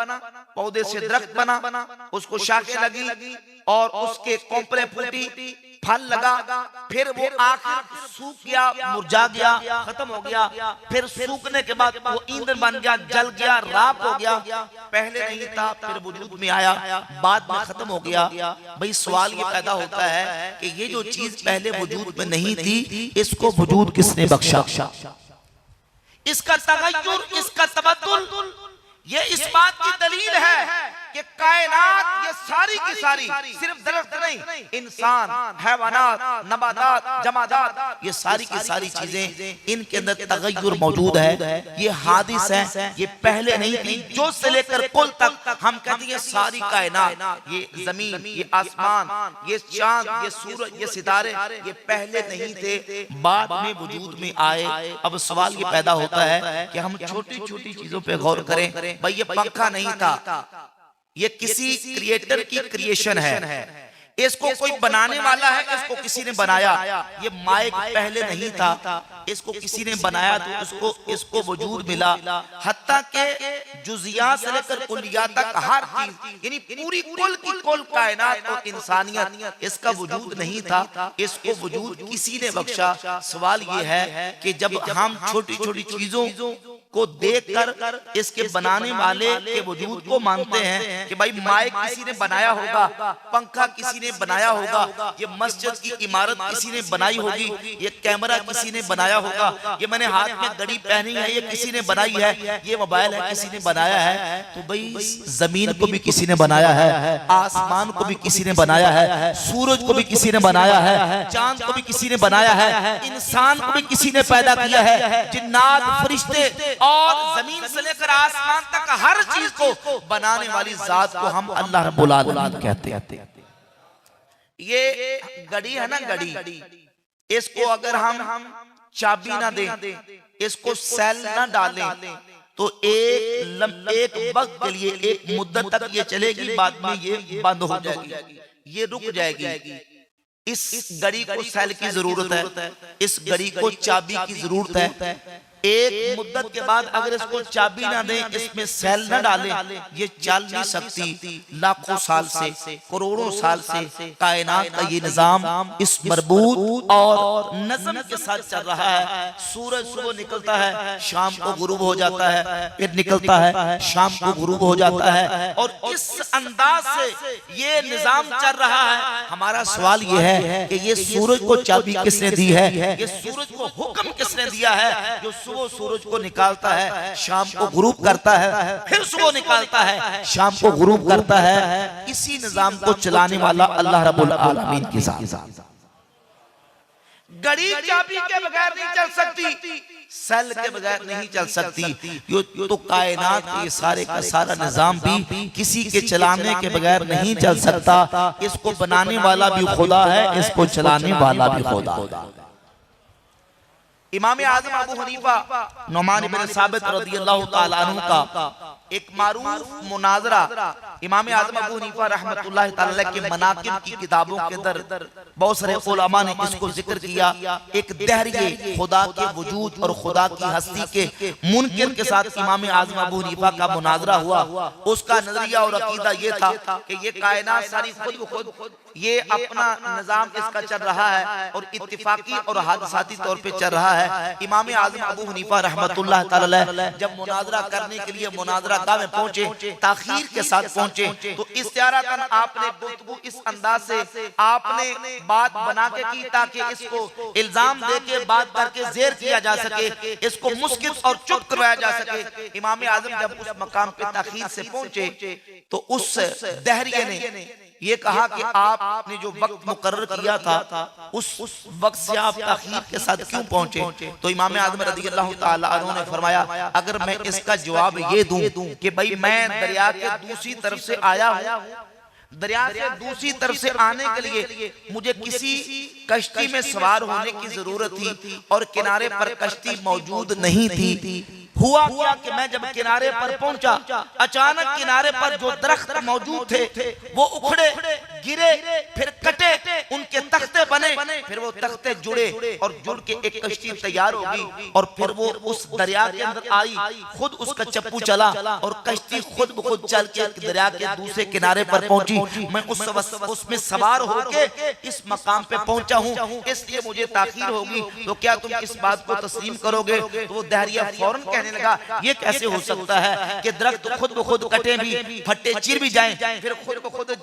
पौधे से दरख्त बना, उसको शाखें लगी और उसके कोंपलें फूटी, फल लगा, फिर वो आखिर सूख गया, मुरझा गया, खत्म हो गया, फिर सूखने के बाद वो ईंधन बन गया, जल गया, राख हो गया। पहले नहीं था, फिर वजूद में आया, बाद में खत्म हो गया। भाई सवाल ये पैदा होता है कि ये जो चीज पहले वजूद में नहीं थी, इसको वजूद किसने बख्शा? इसका तगय्युर, इसका तबद्दुल, ये इस बात की दलील है कि कायनात ये सारी की सारी सिर्फ दरख्त नहीं, इंसान, हैवानात, नबातात, जमादात, ये सारी की सारी चीजें इनके अंदर तगय्युर मौजूद है। ये हादिस है, ये पहले नहीं थी। जो से लेकर कुल तक हम कहते हैं सारी कायनात, ये जमीन, ये आसमान, ये चांद, ये सूरज, ये सितारे, ये पहले नहीं थे, बाद में वजूद में आए। अब सवाल ये पैदा होता है कि हम छोटी छोटी चीजों पे गौर करें। भाई ये पंखा नहीं था, ये किसी क्रिएटर की क्रिएशन है। इसको कोई बनाने वाला है, इसको किसी ने बनाया। ये माइक पहले नहीं था, इसको किसी ने बनाया तो इसको वजूद मिला। हत्ता के जुजिया से लेकर कुलिया तक हर चीज, यानी पूरी कुल की कुल कायनात और इंसानियत, इसका वजूद नहीं था, इसको वजूद किसी ने बख्शा। सवाल ये है कि जब हम छोटी छोटी चीजों को देखकर इसके बनाने वाले के वजूद को मानते हैं कि भाई माइक किसी ने बनाया होगा, पंखा किसी ने बनाया होगा, ये मस्जिद की इमारत किसी ने बनाई होगी, ये कैमरा किसी ने बनाया होगा, ये मैंने हाथ में घड़ी पहनी है ये किसी ने बनाई है, ये मोबाइल है किसी ने बनाया है। तो भाई जमीन को भी किसी ने बनाया है, आसमान को भी किसी ने बनाया है, सूरज को भी किसी ने बनाया है, चांद को भी किसी ने बनाया है, इंसान को भी किसी ने पैदा किया है, जिन्नात, फरिश्ते और जमीन से लेकर आसमान तक हर चीज को बनाने वाली जात को हम अल्लाह रब्बुल आलमीन कहते हैं। ये घड़ी है ना, घड़ी, इसको अगर हम चाबी ना दें, इसको सेल ना डालें, तो एक वक्त के लिए, एक मुद्दत तक ये चलेगी, बाद में ये बंद हो जाएगी, ये रुक जाएगी। इस घड़ी को सेल की जरूरत है, इस घड़ी को चाबी की जरूरत है। एक मुद्दत के बाद अगर इसको चाबी ना दें, इसमें सेल ना डालें, ये चल नहीं सकती। लाखों साल से, करोड़ों साल से कायनात का ये निजाम इस मरबूत और नज़म के साथ चल रहा है। सूरज सुबह निकलता है, शाम को गुरूब हो जाता है, फिर निकलता है, शाम को गुरूब हो जाता है, और इस अंदाज से ये निजाम चल रहा है। हमारा सवाल ये है कि ये सूरज को चाबी किसने दी है, ये सूरज को हुक्म किसने दिया है जो वो सूरज को निकालता है, शाम को गुरूब करता है, फिर सुबह निकालता है, शाम को गुरूब करता है। इसी निजाम को चलाने वाला अल्लाह रब्बुल आलमीन की जात। घड़ी चाबी के बगैर नहीं चल सकती, सेल के बगैर नहीं चल सकती। तो कायनात के सारे का सारा निजाम भी किसी के चलाने के बगैर नहीं चल सकता। इसको बनाने वाला भी खुदा है, इसको चलाने वाला भी खुदा है। इमाम आज़म अबू हनीफा नुमान इब्न साबित रज़ियल्लाहु ताला अन्हु का एक मारूफ मुनाजरा इमाम आज़म अबू हनीफा रहमतुल्लाहि ताला के मनाकिब की किताबों के अंदर बहुत सारे उलमा ने इसको जिक्र किया। एक दहरिए खुदा के वजूद और खुदा की हस्ती के मुनकिर के साथ इमाम आज़म अबू हनीफा का मुनाजरा हुआ। उसका नजरिया और अकीदा ये था कि ये कायनात सारी खुद ब खुद ये अपना निजाम इसका चल रहा है और इत्तिफाकी और हादसाती तौर पे चल रहा है। इमाम आज़म अबू हनीफा रहमतुल्लाह ताला अलैह जब मुनाजरा करने के लिए मुनाजरा गाह में पहुंचे, ताखीर के साथ पहुंचे, तो इस्तियारतन आपने गुफ्तगू इस अंदाज से आपने बात बना के की ताकि इसको इल्जाम दे के बात करके जेर किया जा सके, इसको मुस्कित और चुप करवाया जा सके। इमाम आज़म जब उस मकाम पे ताखीर से पहुंचे तो उस दहरिये ने ये कहा कि आपने जो वक्त मुकर्रर किया था उस वक्त से आप ताखीर के साथ क्यों पहुंचे? तो इमाम आज़म रज़ियल्लाहु ताला अन्हु ने फरमाया, अगर मैं इसका जवाब ये दूं कि भाई मैं दरिया के दूसरी तरफ से आया हूं, दरिया से दूसरी तरफ से आने के लिए मुझे किसी कश्ती में सवार होने की जरूरत थी और किनारे पर कश्ती मौजूद नहीं थी। हुआ क्या कि मैं जब किनारे पर पहुंचा, अचानक किनारे पर जो दरख्त मौजूद थे वो उखड़े, गिरे, फिर कटे, उनके तख्ते बने, फिर वो तख्ते जुड़े और जुड़ के एक कश्ती तैयार होगी और फिर वो उस दरिया के अंदर आई, खुद उसका चप्पू चला और कश्ती खुद ब खुद चल के दरिया के दूसरे किनारे पर पहुंची। मैं उसमें सवार होके इस मकाम पे पहुंचा हूं, इसलिए मुझे ताखीर होगी, तो क्या तुम इस बात को तस्लीम करोगे? तो वो दहरिया फौरन कहने लगा, ये कैसे हो सकता है कि दरख्त खुद ब खुद कटे भी, फट्टे चिर भी जाएं, फिर खुद ब खुद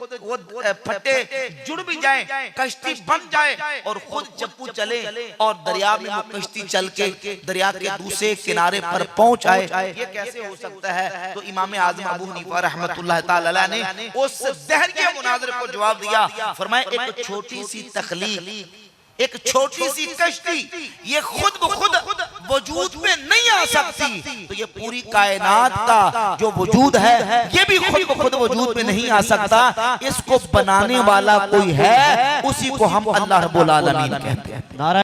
वो फट्टे जुड़ भी जाएं, कश्ती बन जाए और खुद चप्पू चले और दरिया में वो कश्ती चल के दरिया के दूसरे किनारे पर पहुंच आए, ये कैसे हो सकता है? तो इमाम आज़म अबू हनीफा रहमतुल्लाह ताला अलैह ने उस दहरिया मुनाज़रे को जवाब दिया, फरमाया एक छोटी सी तखलीक, एक छोटी सी कश्ती ये खुद ब खुद वजूद में नहीं आ सकती, तो ये पूरी कायनात का जो वजूद है ये भी खुद ब खुद वजूद में नहीं आ सकता। इसको बनाने वाला कोई है, उसी को हम अल्लाह रब्बुल आलमीन कहते हैं। नारा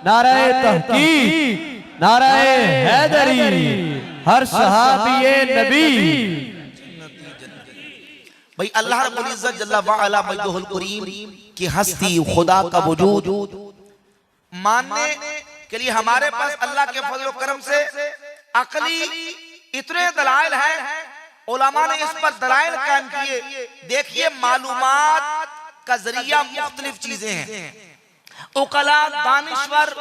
नाराए तहकीक, नाराए हैदरी, हर सहाबी नबी। भाई अल्लाह रब्बुल इज्जत जल्ला व अला मजदुहुल करीम की हस्ती, खुदा का वजूद मानने के लिए हमारे पास अल्लाह के फजल करम से अकली इतने दलाइल हैं, उलमा ने इस पर दलाइल कायम किए। देखिए मालूमात का जरिया मुख्तलिफ चीजें हैं। उकला दानिश्वर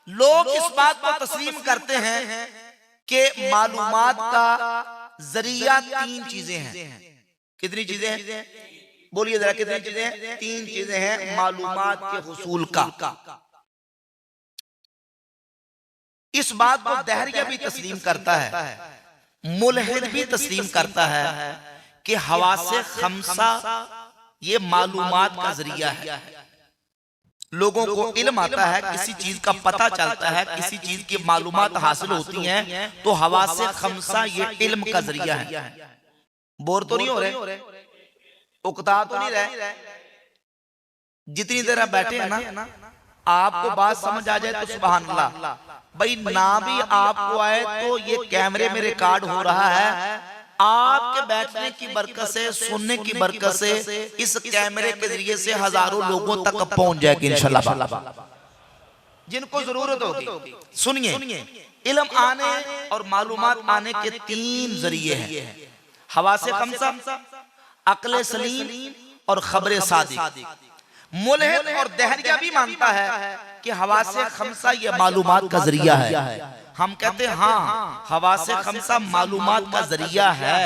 लोग इस बात को तस्लीम करते हैं कि मालूमात का जरिया तीन चीजें हैं। कितनी चीजें हैं? बोलिए जरा, कितनी चीजें हैं? तीन चीजें हैं मालूमात के हुसूल का। इस बात को दहरिया भी तस्लीम करता है, मुल्हिद भी तस्लीम करता है कि हवासे खमसा ये मालूमात का जरिया है। लोगों को इल्म आता है, किसी चीज का पता चलता है, किसी चीज की मालूमात हासिल होती हैं, तो हवासे खमसा ये इल्म का जरिया है। बोर तो नहीं हो रहे, उकता तो नहीं रहे? जितनी देर आप बैठे हैं ना, आपको बात समझ आ जाए तो सुभान अल्लाह। भाई ना भी आपको आए तो ये कैमरे में रिकॉर्ड हो रहा है, आपके बैठने की बरकत से, सुनने की बरकत से इस कैमरे के जरिए से हजारों लोगों तक पहुंच जाएगी इंशाल्लाह। जिनको जरूरत होगी सुनिए, इल्म आने और मालूमात आने के तीन जरिए हैं, हवासे खमसा, अक्ल सलीम और खबरे सादिक। मुल्हिद और दहरिया भी मानता है कि हवासे खमसा ये मालूमात का जरिया है। हम कहते हैं हाँ हवासे खमसा मालूमात का जरिया है,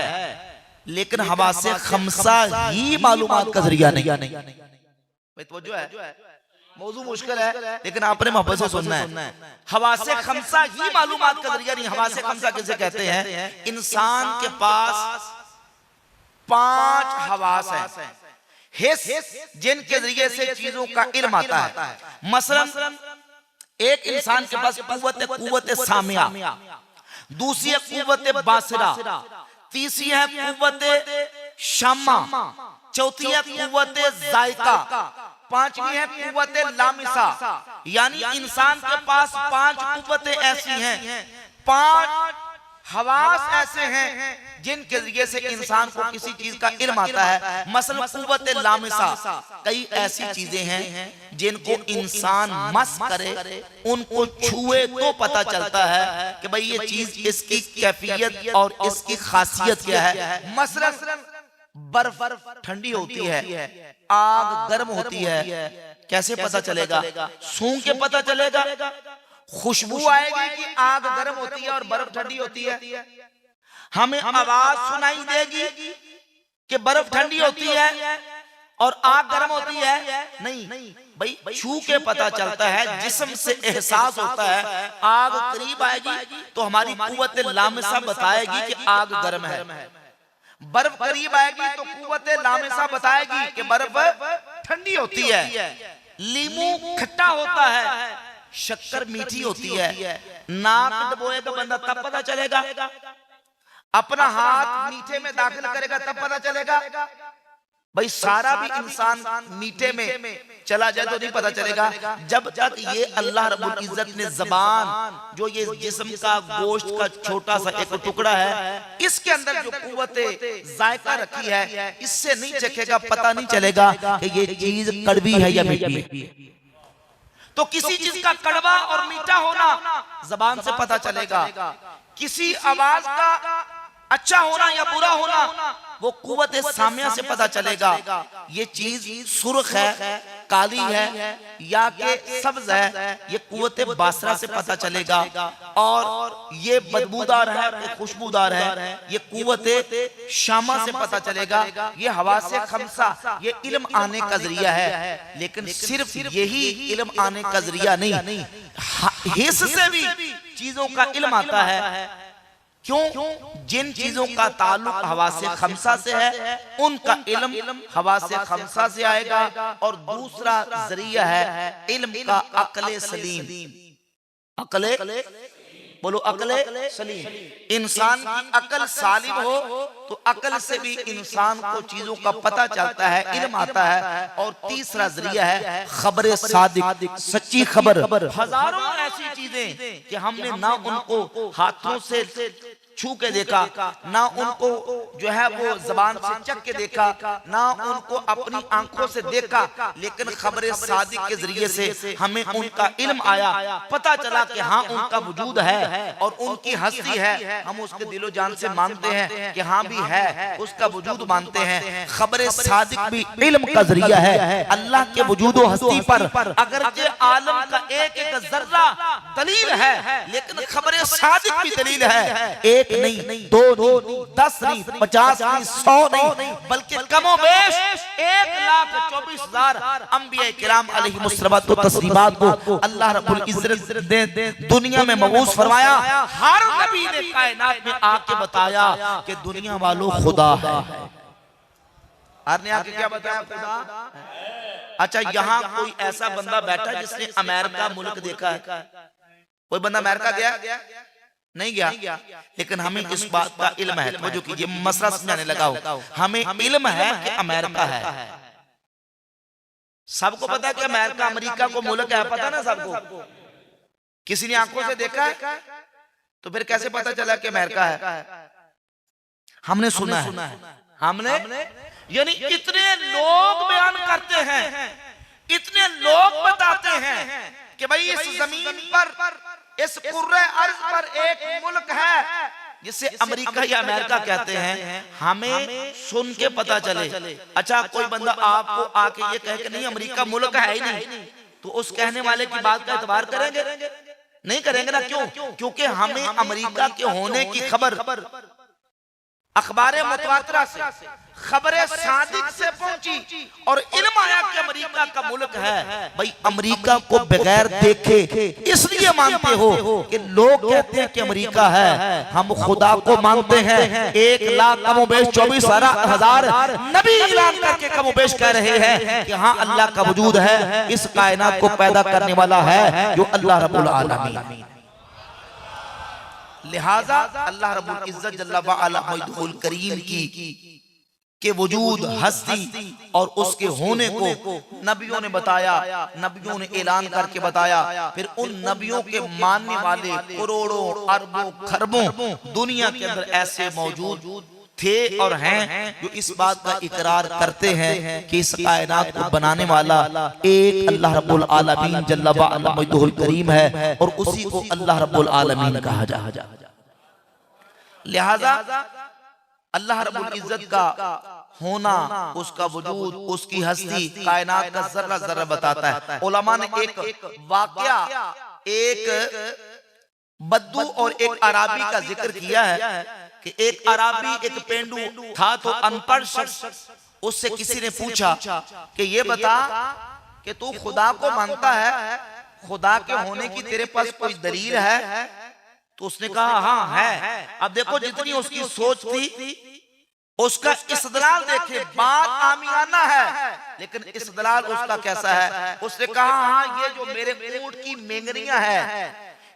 लेकिन हवासे खमसा ही मालूमात का जरिया नहीं। भाई तो जो है मौजू मुश्किल है, लेकिन आपने मोहब्बत से सुनना है। हवासे खमसा ही मालूमात का जरिया नहीं। हवासे खमसा किसे कहते हैं? इंसान के पास 5 हवास हैं, हिस, जिनके जरिए से चीजों का इल्म आता है। मसलन एक इंसान के पास कुव्वत सामिया, दूसरी है कुव्वत बासिरा, तीसरी है कुव्वत शम्मा, चौथी है कुव्वत जायका, पांचवी है कुव्वत लामिसा। यानी इंसान के पास 5 कुव्वतें ऐसी हैं, 5 हवास ऐसे हैं जिनके जरिए से इंसान को किसी चीज का इल्म आता है। मसलन कुव्वत लामिसा, कई ऐसी चीजें हैं जिनको इंसान मस करे, उनको छुए तो पता चलता है कि भाई ये चीज, इसकी कैफियत और इसकी खासियत क्या है। मसलन बर्फ ठंडी होती है, आग गर्म होती है, कैसे पता चलेगा? सूंघ के पता चलेगा। खुशबू आएगी कि आग गर्म होती है और बर्फ ठंडी होती है। हमें आवाज सुनाई देगी कि बर्फ ठंडी होती है और आग गर्म होती है? नहीं भाई, छू के पता चलता है, जिस्म से एहसास होता है। आग करीब आएगी तो हमारी कुव्वत लामिसा बताएगी कि आग गर्म है, बर्फ करीब आएगी तो कुव्वत लामिसा बताएगी कि बर्फ ठंडी होती है। लीमू खट्टा होता है, शक्कर मीठी होती है। नाक डबोएगा बंदा तब पता चलेगा, अपना हाथ मीठे में दाखिल करेगा तब पता चलेगा। भाई सारा भी इंसान मीठे में चला जाए तो नहीं पता चलेगा, जब तक ये अल्लाह रब्बुल इज्जत ने ज़बान, जो ये जिस्म का गोश्त का छोटा सा एक टुकड़ा है, इसके अंदर जो कुव्वते जायका रखी है, इससे नहीं चखेगा, पता नहीं चलेगा कि ये चीज कड़वी है या मीठी। तो किसी चीज का कड़वा और मीठा होना जबान से पता चलेगा, किसी आवाज का अच्छा होना या बुरा होना वो कुव्वत सामिया से पता चलेगा। ये चीज सुर्ख है, काली है या के सब्ज है, ये कुव्वते बासरा से पता चलेगा। और ये बदबूदार है कि खुशबूदार है, ये कुव्वते शामा से पता चलेगा। ये हवा से खमसा, ये इल्म आने का जरिया है। लेकिन सिर्फ यही इल्म आने का जरिया नहीं, हिस्स से भी चीजों का इल्म आता है। क्यों? जिन चीजों का ताल्लुक हवा से खमसा से है, उनका इल्म हवा से खमसा से आएगा। और दूसरा जरिया है इल्म का अक्ले सलीम। अक्ले बोलो, अक्ले सलीम। इंसान की अकल सालिम हो तो अकल से भी इंसान को चीजों का पता चलता है, इल्म आता है। और तीसरा जरिया है खबर सादिक, सच्ची खबर। हजारों ऐसी चीजें कि हमने ना उनको हाथों से छू के देखा, ना उनको जो है वो जबान से चख के देखा, ना उनको अपनी आंखों से देखा, लेकिन खबर सादिक के जरिए से हमें उनका इल्म आया, पता चला कि हाँ उनका वजूद है और उनकी हस्ती है। हम उसके दिलो जान से मानते हैं कि हाँ भी है, उसका वजूद मानते हैं। खबर सादिक भी इल्म का जरिया है अल्लाह के वजूद और हस्ती पर। अगर के आलम का एक एक जर्रा दलील है, लेकिन खबर सादिक भी दलील है। एक नहीं, दो नहीं, 10 नहीं, 50 नहीं, 100 नहीं, बल्कि कमोबेश 1,24,000 अंबिया किराम अलैहिमुस्सलात व तस्लीमात को अल्लाह रब्बुल इज्जत ने दुनिया में मबूस फरमाया। हर नबी ने कायनात में आके बताया कि दुनिया वालों खुदा है। हर ने आके क्या बताया? खुदा। अच्छा, यहाँ कोई ऐसा बंदा बैठा जिसने अमेरिका मुल्क देखा है? कोई बंदा अमेरिका गया? नहीं गया। लेकिन हमें इस बात का इल्म है, तो जो कीजिए मसला समझाने लगा हो, हमें इल्म है कि अमेरिका है। सबको पता है कि अमेरिका अमेरिका को मुल्क है, पता ना सबको। किसी ने आंखों से देखा है तो फिर कैसे पता चला कि अमेरिका है? हमने सुना है। हमने यानी इतने लोग बयान करते हैं, इतने लोग बताते हैं कि भाई इस जमीन पर, इस कुर्रे अर्ज पर एक मुल्क है जिसे अमेरिका या अमेरिका कहते हैं। हमें सुन के पता चले। अच्छा, कोई बंदा आपको आके ये कहे कि नहीं अमेरिका मुल्क है ही नहीं, तो उस कहने वाले की बात का एतबार करेंगे? नहीं करेंगे ना। क्यों? क्योंकि हमें अमेरिका के होने की खबर अखबार मुतवातिरा से, खबर सादिक से पहुंची और इल्म आया कि अमेरिका का मुल्क है। भाई अमेरिका को बगैर देखे इसलिए मानते हो कि लोग कहते हैं कि अमेरिका है, हम खुदा को मानते हैं। 1,24,000 नबी ऐलान करके कमोबेश कह रहे हैं कि हाँ अल्लाह का वजूद है, इस कायनात को पैदा करने वाला है जो अल्लाह रब्बुल आलमीन। लिहाजा अल्लाह रब्बुल इज्जत जल्ला व अला मौजूदुल करीम के वजूद, हस्ती और उसके होने को नबियों ने बताया, नबियों ने ऐलान करके बताया। फिर उन नबियों के मानने वाले करोड़ों अरबों खरबों दुनिया के अंदर ऐसे मौजूद थे और हैं जो इस बात का इकरार करते हैं कि इस कायनात को बनाने वाला एक अल्लाह रब्बुल आलमीन जल्ला व अला मौजूदुल करीम है और उसी को अल्लाह रब्बुल आलमीन कहा जा। लिहाजा अल्लाह रब्बुल इज्जत का होना, उसका वजूद, उसकी हस्ती कायनात का जर्रा जर्रा बताता है। उलमा ने एक वाकया, एक बद्दू और एक अराबी का जिक्र किया है कि एक अराबी, एक पेंडू था तो अनपढ़ शख्स, उससे किसी ने पूछा कि ये बता कि तू खुदा को मानता है, खुदा के होने की तेरे पास कोई दलील है? तो उसने कहा हाँ है। अब देखो जितनी उसकी सोच थी, उसका इस्तदलाल देखे, बात आमियाना है लेकिन इस्तदलाल उसका कैसा है। उसने कहा हाँ ये जो मेरे ऊंट की मेंगनियां है,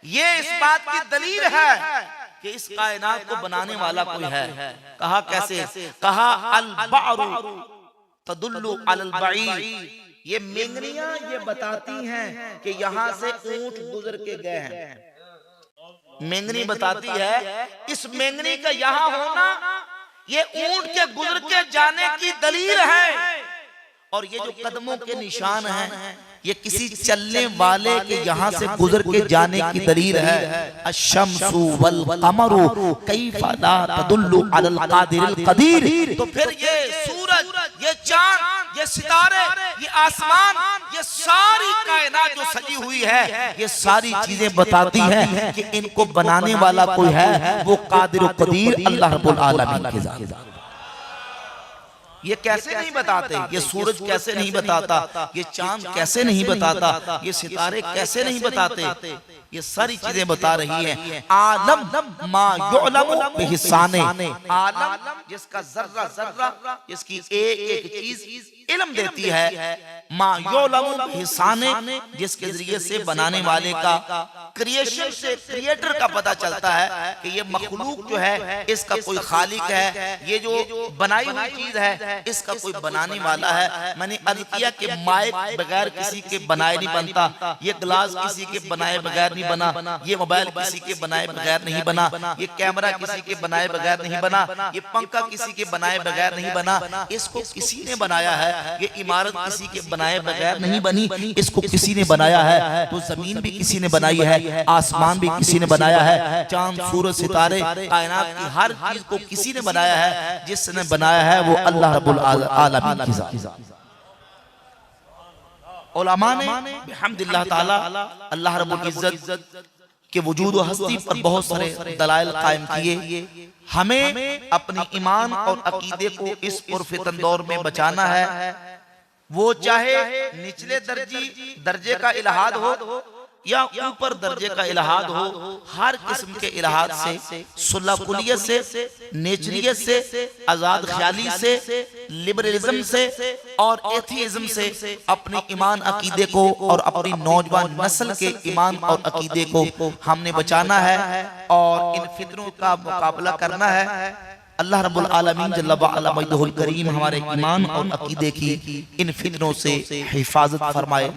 ये इस बात की दलील है कि इस कायनात को बनाने वाला कोई है। कहा कैसे? कहा अल बारू तदुल्लु अलल बईर, ये मेंगनियां ये बताती हैं कि यहाँ से ऊंट गुजर के गए हैं। मेंगनी बताती है, इस मेंगनी का यहाँ होना ये ऊंट के गुजर के जाने की दलील है। और ये जो कदमों के निशान हैं, ये किसी चलने वाले के यहाँ से गुजर के जाने की दलील है। अश-शम्सु वल क़मरु कैफ़ ला तदुल्लु अलल क़ादिरिल क़दीर। तो फिर ये सूरज, ये चांद, ये सितारे, ये आसमान, ये सारी कायनात जो सजी हुई है, ये सारी चीजें बताती हैं कि इनको बनाने वाला कोई है, वो कादिर व कदीर अल्लाह रब्बुल आलमीन की ज़ात। ये कैसे नहीं बताते, ये सूरज कैसे नहीं बताता, ये चांद कैसे नहीं बताता, ये सितारे कैसे नहीं बताते, ये सारी चीजें बता रही हैं। आलम मा युअलमु बिहिसाने, आलम जिसका जर्रा जर्रा, जिसकी एक एक चीज इल्म देती है, मा युअलमु बिहिसाने, जिसके जरिए से बनाने वाले का, क्रिएशन से क्रिएटर का पता चलता है कि ये मखलूक जो है इसका कोई खालिक है, ये जो बनाई हुई चीज है इसका कोई बनाने वाला है। मैंने अर्ज किया कि माइक बगैर किसी के बनाए नहीं बनता, ये ग्लास किसी के बनाए बगैर नहीं बना, ये मोबाइल किसी के बनाए बगैर नहीं बना, ये कैमरा किसी के बनाए बगैर नहीं बना, ये पंखा किसी के बनाए बगैर नहीं बना, इसको किसी ने बनाया है। ये इमारत किसी के बनाए बगैर नहीं बनी, इसको किसी ने बनाया है। तो जमीन भी किसी ने बनाई है, आसमान भी किसी ने बनाया है, चांद सूरज सितारे कायनात की हर चीज को किसी ने बनाया है। जिसने बनाया है वो अल्लाह रब्बुल आलमीन की ज़ात। उलमा ने बिहम्दिल्लाह ताला अल्लाह रब्बुल इज्जत के वजूद व हस्ती पर बहुत सारे दलाइल कायम किए। हमें अपनी ईमान और अकीदे को इस पुरफितन दौर में बचाना है, वो चाहे निचले दर्जे का इलाहाद हो या ऊपर दर्जे का इलाहाद हो, हर किस्म के इलाहाद से, सुल्लाकुलियत से, नेचरियत से, आजाद ख्याली से, लिबरलिज्म से और एथियज्म से अपने ईमान अकीदे को और अपनी नौजवान नस्ल के ईमान और अकीदे को हमने बचाना है और इन फितरों का मुकाबला करना है। अल्लाह रब्बुल आलमीन जल्ल व अला मजदहुल करीम हमारे ईमान और अकीदे की इन फितरों से हिफाजत फरमाए।